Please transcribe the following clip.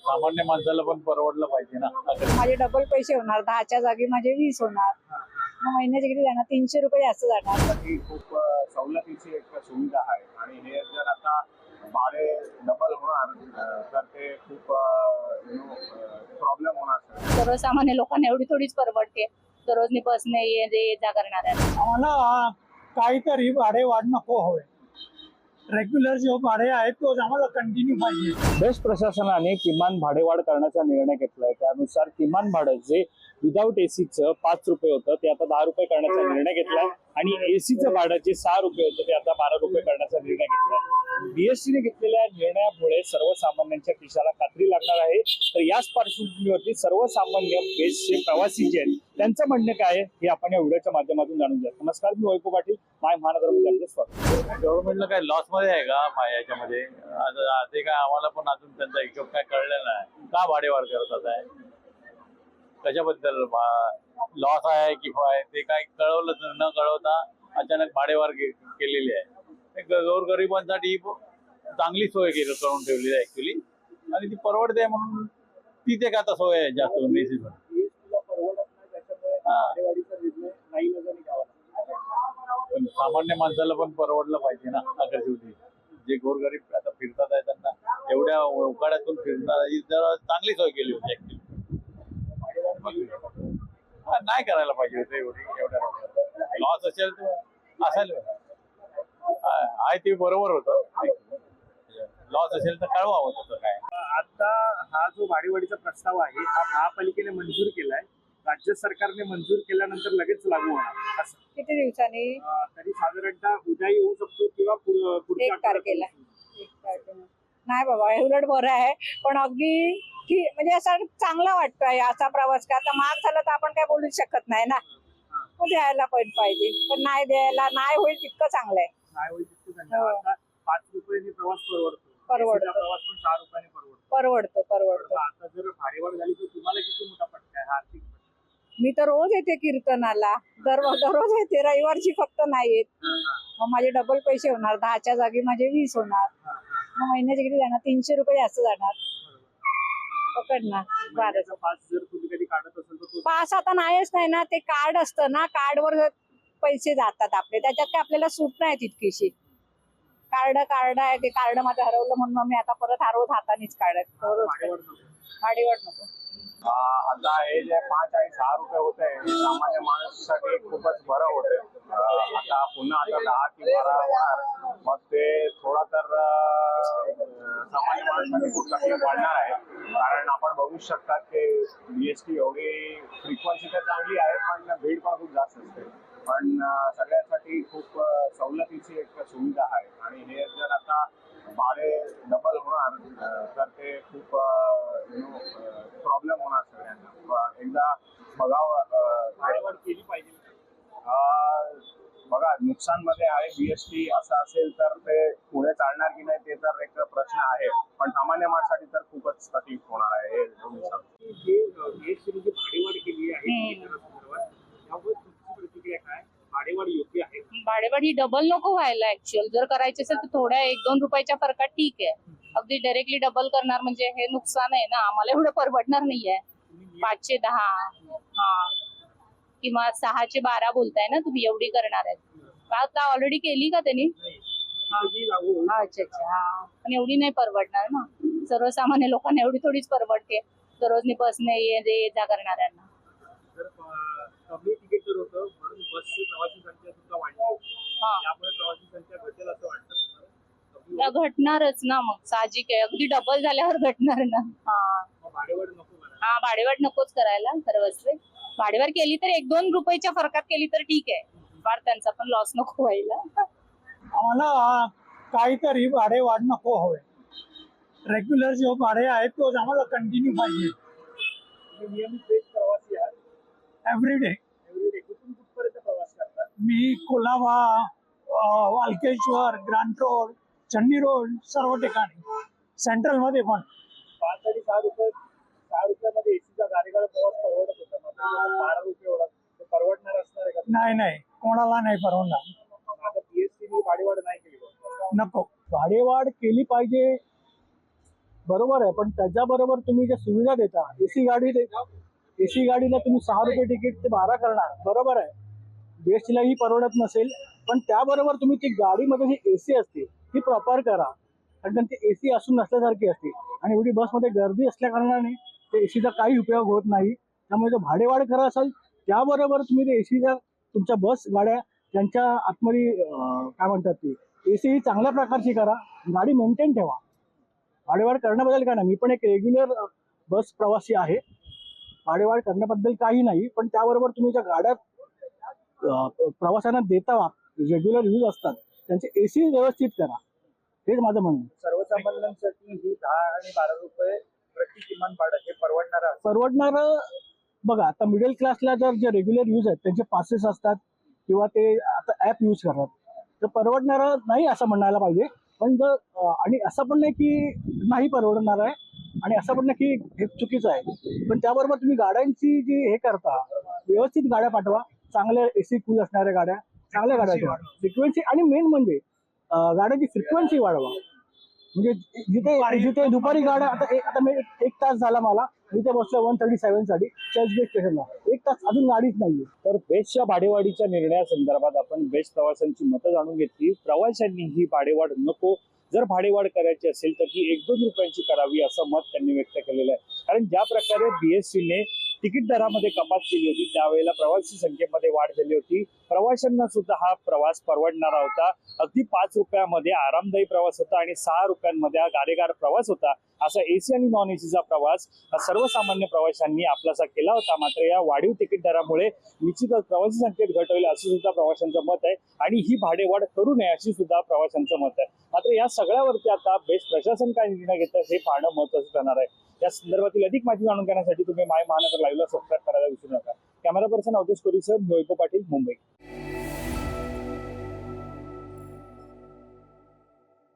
सामान्य माणसाला पण परवडलं पाहिजे ना. माझे डबल पैसे होणार, 10च्या जागी माझे 20 होणार. मग महिन्याचे किती जाणार? 300 रुपये जास्त जाणार. ही खूप सवलतीची एक सुविधा आहे आणि हे जर आता भाडे डबल होणार तर ते खूप प्रॉब्लेम होणार. सर्वसामान्य लोकांना एवढी थोडीच परवडते दररोजनी बसने ये जा करणाऱ्या. आम्हाला काहीतरी भाडे वाढ नको हवे. रेग्युलर जो भाडे आहेत तोच आम्हाला कंटिन्यू पाहिजे. बेस्ट प्रशासनाने किमान भाडेवाढ करण्याचा निर्णय घेतलाय. त्यानुसार किमान भाडं जे विदाऊट एसीचं 5 रुपये होतं ते आता 10 रुपये करण्याचा निर्णय घेतलाय आणि एसीचं भाडं जे 6 रुपये होतं ते आता 12 रुपये करण्याचा निर्णय घेतलाय. बीएसटीने घेतलेल्या निर्णयामुळे सर्वसामान्यांच्या खिशाला खात्री लागणार आहे. तर याच पार्श्वभूमीवरती सर्वसामान्य बेस्टचे प्रवासी जे आहेत त्यांचं म्हणणं काय आहे हे आपण या व्हिडिओच्या माध्यमातून जाणून घ्या. नमस्कार, मी वैभव पाटील, माय महानगरमध्ये आपलं स्वागत. गव्हर्नमेंटला काय लॉस मध्ये आहे का याच्यामध्ये? ते काय आम्हाला पण अजून त्यांचा हिशोब काय कळलेला नाही. का भाडेवाढ करतात आहे, कशाबद्दल लॉस आहे की काय ते काय कळवलं न कळवता अचानक भाडेवाढ केलेली आहे. गोरगरिबांसाठी चांगली सोय करून ठेवलेली आहे ऍक्च्युली आणि ती परवडते म्हणून तीच एक आता सोय आहे जास्त पण सामान्य माणसाला पण परवडलं पाहिजे ना. अगर शेवटी जे गोरगरीब आता फिरतात आहे त्यांना एवढ्या उकाड्यातून फिरणार जरा चांगली सोय केली होती ऍक्च्युली. नाही करायला पाहिजे होते एवढ्या लॉस असेल तर असायला आहे ते बरोबर होतं. लॉस असेल तर कळवावं होतं काय. आता हा जो भाडेवाढीचा प्रस्ताव आहे हा महापालिकेने मंजूर केलाय. राज्य सरकारने मंजूर केल्यानंतर लगेच लागू होणार. असं किती दिवसांनी? तरी साधारणतः उद्या येऊ शकतो किंवा पुढच्या 1 तारखेला. नाही बाबा, हे उलट बरं आहे. पण अगदी की म्हणजे असं चांगला वाटतंय असा प्रवास. का आता महाग झालं तर आपण काय बोलू शकत नाही ना. द्यायला पण पाहिजे, पण नाही द्यायला नाही होईल तितकं चांगलं आहे. काय होईल तितकं चांगलं. आता 5 रुपयांनी प्रवास परवडतो. प्रवास पण 6 रुपयांनी परवडतो. आता जर भाडेवाढ झाली तर तुम्हाला किती मोठा फटका आहे हा आर्थिक? मी तर रोज येते कीर्तनाला, दररोज येते. रविवारची फक्त नाही येत. मग माझे डबल पैसे होणार, 10च्या जागी माझे 20 होणार. मग महिन्याचे किती जाणार? 300 रुपये जास्त जाणार. पकडणार. पास जर तुम्ही कधी काढत असेल तर पास आता नाहीच नाही ना. ते कार्ड असतं ना, कार्डवर पैसे जातात आपले. त्याच्यात काय आपल्याला सूट नाही तितकीशी. कार्ड आहे, ते कार्ड माझं हरवलं म्हणून मी आता परत रोज हातानेच काढत. भाडेवाढ नको. आता हे जे 5 आणि 6 रुपये होते सामान्य माणसासाठी खूपच बरं होते. आता पुन्हा आता 10 की 12 होणार मग ते थोडा तर सामान्य माणसासाठी खूप तकलीफ वाढणार आहे. कारण आपण बघू शकतात की बीएसटी एवढी फ्रिक्वेन्सी तर चांगली आहे पण भीड पण खूप जास्त असते. पण सगळ्यांसाठी खूप सवलतीची एक सुविधा आहे आणि हे जर आता भाडे डबल होणार तर ते खूप प्रॉब्लेम होणार सगळ्यांना. एकदा बघावं, भाडेवाढ केली पाहिजे. बघा, नुकसान मध्ये आहे बीएसटी. असं असेल तर ते पुढे चालणार की नाही ते तर एक प्रश्न आहे. पण सामान्य माणसासाठी तर खूपच तकलीफ होणार आहे. हे बीएसटीने जी भाडेवाढ केली आहे त्यावर तुमची प्रतिक्रिया काय? भाडेवाढ योग्य आहे? भाडेवाढ ही डबल नको व्हायला. ऍक्च्युअल जर करायची असेल तर थोड्या 1-2 रुपयाच्या फरकात ठीक आहे. अगदी डायरेक्टली डबल करणार म्हणजे हे नुकसान आहे ना. आम्हाला एवढं परवडणार नाहीये. 5चे 10 किंवा 6चे 12 बोलताय ना तुम्ही, एवढी करणार आहेत आता? ऑलरेडी केली का त्यांनी? अच्छा. पण एवढी नाही परवडणार ना. सर्वसामान्य लोकांना एवढी थोडीच परवडते दररोजनी बसने ये जा करणाऱ्यांना. कमी तिकीट जर होतं म्हणून बसची प्रवासी संख्या सुद्धा वाढली, त्यामुळे प्रवासी संख्या घटेल असं वाटतं? घटणारच ना. मग साहजिक आहे. अगदी डबल झाल्यावर घटणार ना. भाडेवाढ नको. भाडेवाढ नकोच करायला सर्वस्व. भाडेवाढ केली तर 1-2 रुपयाच्या फरकात केली तर ठीक आहे. फार त्यांचा पण लॉस नको व्हायला. आम्हाला काहीतरी भाडे वाढ नको हवे. रेग्युलर जो भाडे आहेत तोच आम्हाला कंटिन्यू पाहिजे. नियमित बेस्ट प्रवासी आहात? एव्हरीडे. कुठून कुठपर्यंत प्रवास करतात? मी Colaba, Walkeshwar, Grant road, Charni road, सर्व ठिकाणी. सेंट्रल मध्ये पण 5 आणि 6 रुपयामध्ये एसीचा गाडीगाडा प्रवास परवडत होता. 12 रुपये एवढा परवडणार असणार आहे का? नाही, कोणाला नाही परवडणार. आता बीएसटीने भाडेवाढ नाही केली. नको, भाडेवाढ केली पाहिजे. बरोबर आहे, पण त्याच्याबरोबर तुम्ही ज्या सुविधा देता, एसी गाडीला तुम्ही 6 रुपये तिकीट ते 12 करणार, बरोबर आहे. बीएसटीलाही परवडत नसेल, पण त्याबरोबर तुम्ही ती गाडीमध्ये जी एसी असते ती प्रॉपर करा, कारण ती एसी असून नसल्यासारखी असते आणि एवढी बसमध्ये गर्दी असल्या कारणाने ते एसीचा काही उपयोग होत नाही. त्यामुळे जर भाडेवाढ करा असाल त्याबरोबर तुम्ही ते एसीच्या तुमच्या बस गाड्या त्यांच्या आतमध्ये काय म्हणतात ते एसी ही चांगल्या प्रकारची करा, गाडी मेंटेन ठेवा. भाडेवाढ करण्याबद्दल काय नाही, मी पण एक रेग्युलर बस प्रवासी आहे, भाडेवाढ करण्याबद्दल काही नाही, पण त्याबरोबर तुम्ही ज्या गाड्या प्रवाशांना देता रेग्युलर यूज असतात त्यांचे एसी व्यवस्थित करा, हेच माझं म्हणणं आहे. सर्वसामान्यांसाठी ही 10 आणि 12 रुपये प्रति किमान भाडं हे परवडणारं बघा, आता मिडल क्लासला जर जे रेग्युलर यूज आहेत त्यांचे पासेस असतात किंवा ते आता ॲप यूज करतात, तर परवडणारं नाही असं म्हणायला पाहिजे. पण जर आणि असं पण नाही की नाही परवडणार आहे आणि असं पण नाही की हे चुकीचं आहे, पण त्याबरोबर तुम्ही गाड्यांची जी हे करता व्यवस्थित गाड्या पाठवा, चांगल्या एसी कूल असणाऱ्या गाड्या, चांगल्या गाड्या ठेवा, फ्रिक्वेन्सी आणि मेन म्हणजे गाड्यांची फ्रिक्वेन्सी वाढवा. म्हणजे जिथे दुपारी गाड्या आता मी एक तास झाला मला इथे बसलो 137 साठी चर्चगेट स्टेशनला, 1 तास अजून गाडीच नाहीये. तर बेस्टच्या भाडेवाढीच्या निर्णयासंदर्भात आपण बेस्ट प्रवाशांची मतं जाणून घेतली. प्रवाशांनी ही भाडेवाढ नको, जर भाडेवाढ करायची असेल तर ती 1-2 रुपयांची करावी असं मत त्यांनी व्यक्त केलेलं आहे. कारण ज्या प्रकारे बीएसटीने तिकीट दरामध्ये कपात केली होती त्यावेळेला प्रवासी संख्येमध्ये वाढ झाली होती, प्रवाशांना सुद्धा हा प्रवास परवडणारा होता. अगदी 5 रुपयामध्ये आरामदायी प्रवास होता आणि 6 रुपयांमध्ये हा गारेगार प्रवास होता. असा एसी आणि नॉन एसीचा प्रवास हा सर्वसामान्य प्रवाशांनी आपलासा केला होता. मात्र या वाढीव तिकीट दरामुळे निश्चितच प्रवासी संख्येत घट होईल असं सुद्धा प्रवाशांचं मत आहे आणि ही भाडेवाढ करू नये अशी सुद्धा प्रवाशांचं मत आहे. मात्र या सगळ्यावरती आता बेस्ट प्रशासन काय निर्णय घेतं हे पाहणं महत्त्वाचं ठरणार आहे. या संदर्भातील अधिक माहिती जाणून घेण्यासाठी तुम्ही माय महानगर लाईव्हला सबस्क्राईब करायला विसरू नका. कॅमेरा पर्सन अवधेश कोरीसह मी वैभव पाटील, मुंबई.